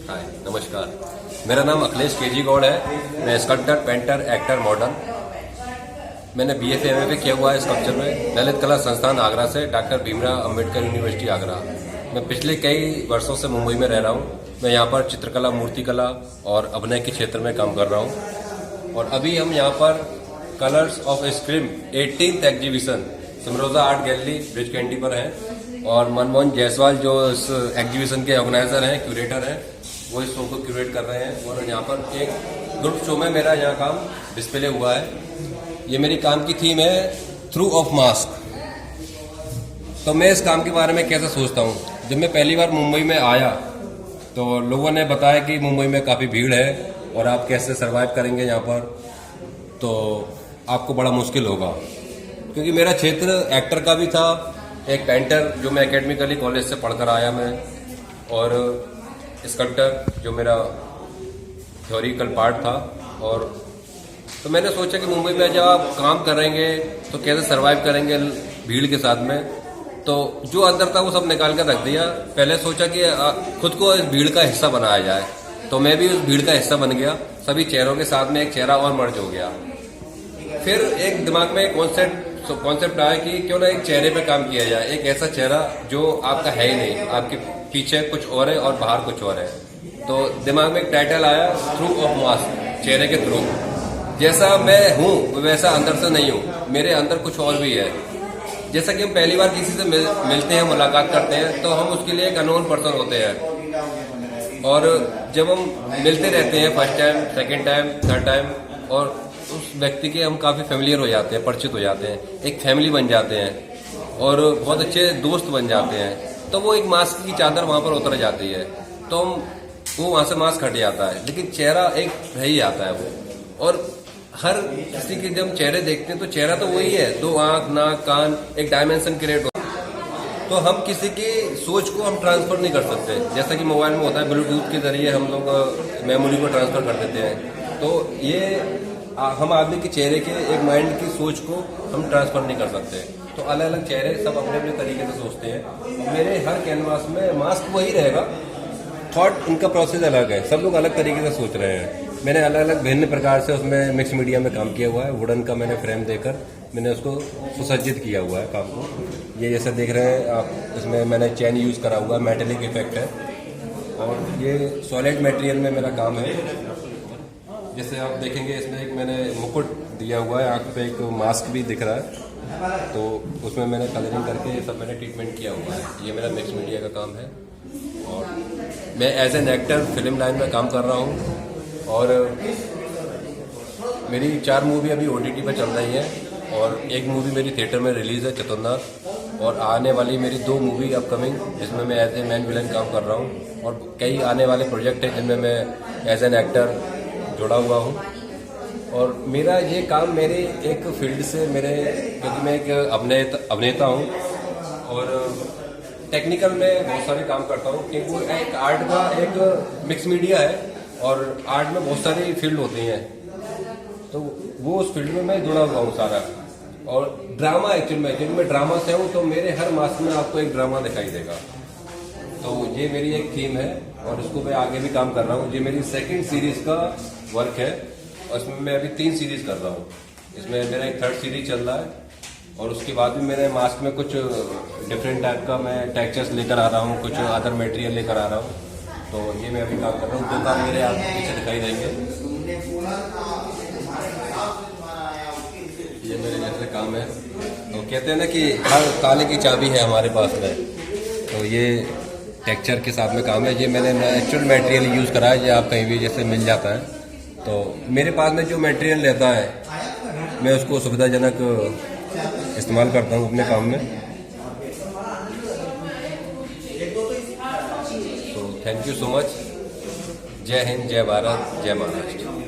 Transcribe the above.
हाय नमस्कार, मेरा नाम अखिलेश केजी गौड़ है। मैं स्कल्पटर, पेंटर, एक्टर, मॉडल। मैंने BFA MFA किया हुआ है स्कल्पचर में ललित कला संस्थान आगरा से, डॉक्टर भीमराव अंबेडकर यूनिवर्सिटी आगरा। मैं पिछले कई वर्षों से मुंबई में रह रहा हूँ। मैं यहाँ पर चित्रकला, मूर्तिकला और अभिनय के क्षेत्र में काम कर रहा हूँ। और अभी हम यहाँ पर colours of scream 18th exhibition Simroza art gallery Breach Candy पर है। और मनमोहन जायसवाल जो इस एग्जीबिशन के ऑर्गेनाइजर हैं, क्यूरेटर हैं, वो इस शो को क्यूरेट कर रहे हैं। और यहाँ पर एक ग्रुप शो में मेरा यहाँ काम डिस्प्ले हुआ है। ये मेरी काम की थीम है थ्रू ऑफ मास्क। तो मैं इस काम के बारे में कैसे सोचता हूँ, जब मैं पहली बार मुंबई में आया तो लोगों ने बताया कि मुंबई में काफ़ी भीड़ है और आप कैसे सर्वाइव करेंगे यहाँ पर, तो आपको बड़ा मुश्किल होगा। क्योंकि मेरा क्षेत्र एक्टर का भी था, एक पेंटर जो मैं एकेडमिकली कॉलेज से पढ़कर आया मैं, और स्कल्पटर जो मेरा थ्योरिकल पार्ट था। और तो मैंने सोचा कि मुंबई में जब आप काम करेंगे तो कैसे सर्वाइव करेंगे भीड़ के साथ में। तो जो अंदर था वो सब निकाल कर रख दिया। पहले सोचा कि खुद को इस भीड़ का हिस्सा बनाया जाए, तो मैं भी उस भीड़ का हिस्सा बन गया। सभी चेहरों के साथ में एक चेहरा और मर्ज हो गया। फिर एक दिमाग में कॉन्सेप्ट आया कि क्यों ना एक चेहरे पे काम किया जाए, एक ऐसा चेहरा जो आपका है ही नहीं, आपके पीछे कुछ और है और बाहर कुछ और है। तो दिमाग में एक टाइटल आया थ्रू ऑफ मास्क, चेहरे के थ्रू। जैसा मैं हूँ वैसा अंदर से नहीं हूँ, मेरे अंदर कुछ और भी है। जैसा कि हम पहली बार किसी से मिलते हैं, मुलाकात करते हैं, तो हम उसके लिए एक अननोन पर्सन होते हैं। और जब हम मिलते रहते हैं first time, second time, third time, और उस व्यक्ति के हम काफ़ी फेमिलियर हो जाते हैं, परिचित हो जाते हैं, एक फैमिली बन जाते हैं और बहुत अच्छे दोस्त बन जाते हैं। तो वो एक मास्क की चादर वहाँ पर उतर जाती है, तो वो वहाँ से मास्क हट जाता है, लेकिन चेहरा एक रह ही आता है वो। और हर किसी के जब चेहरे देखते हैं तो चेहरा तो वही है, दो आँख, नाक, कान, एक डायमेंशन क्रिएट होता है। तो हम किसी की सोच को हम ट्रांसफर नहीं कर सकते, जैसा कि मोबाइल में होता है, ब्लूटूथ के जरिए हम लोग मेमोरी को ट्रांसफर कर देते हैं। तो ये हम आदमी के चेहरे के एक माइंड की सोच को हम ट्रांसफर नहीं कर सकते। तो अलग अलग चेहरे सब अपने अपने तरीके से सोचते हैं। मेरे हर कैनवास में मास्क वही रहेगा, थॉट उनका प्रोसेस अलग है, सब लोग अलग तरीके से सोच रहे हैं। मैंने अलग अलग भिन्न प्रकार से उसमें मिक्स मीडिया में काम किया हुआ है। वुडन का मैंने फ्रेम देकर मैंने उसको सुसज्जित किया हुआ है काम को। ये जैसे देख रहे हैं आप, इसमें मैंने चैन यूज़ करा हुआ है, मेटेलिक इफेक्ट है। और ये सॉलिड मटेरियल में मेरा काम है। जैसे आप देखेंगे इसमें एक मैंने मुकुट दिया हुआ है, आँख पे एक मास्क भी दिख रहा है, तो उसमें मैंने कलरिंग करके ये सब मैंने ट्रीटमेंट किया हुआ है। ये मेरा मिक्स मीडिया का काम है। और मैं as an actor film line में काम कर रहा हूँ। और मेरी 4 मूवी अभी OTT पर चल रही हैं और एक मूवी मेरी थिएटर में रिलीज़ है, चतुर्नाथ। और आने वाली मेरी 2 मूवी अपकमिंग, जिसमें मैं एज ए मैन विलन काम कर रहा हूँ। और कई आने वाले प्रोजेक्ट हैं जिनमें मैं एज एन एक्टर जुड़ा हुआ हूँ। और मेरा ये काम मेरे एक फील्ड से क्योंकि मैं एक अभिनेता हूँ और टेक्निकल में बहुत सारे काम करता हूँ, क्योंकि वो एक आर्ट का एक मिक्स मीडिया है और आर्ट में बहुत सारी फील्ड होती हैं, तो वो उस फील्ड में मैं जुड़ा हुआ हूँ सारा। और ड्रामा एक्चुअल में, क्योंकि मैं ड्रामा से हूँ, तो मेरे हर मास्क में आपको एक ड्रामा दिखाई देगा। तो ये मेरी एक थीम है और इसको मैं आगे भी काम कर रहा हूँ। ये मेरी 2nd सीरीज का वर्क है और इसमें मैं अभी 3 सीरीज कर रहा हूँ। इसमें मेरा एक 3rd सीरीज चल रहा है। और उसके बाद भी मैंने मास्क में कुछ डिफरेंट टाइप का मैं टेक्सचर्स लेकर आ रहा हूँ, कुछ अदर मटेरियल लेकर आ रहा हूँ। तो ये मैं अभी काम कर रहा हूँ। 2 काम मेरे आप पीछे दिखाई देंगे। ये मेरे जैसे काम है। तो कहते हैं ना कि हर ताले की चाबी है हमारे पास में, तो ये टेक्सचर के साथ में काम है। ये मैंने नेचुरल मटेरियल यूज़ करा है, ये आप कहीं भी जैसे मिल जाता है। तो मेरे पास में जो मटेरियल रहता है मैं उसको सुविधाजनक इस्तेमाल करता हूँ अपने काम में। तो थैंक यू सो मच। जय हिंद, जय भारत, जय महाराष्ट्र।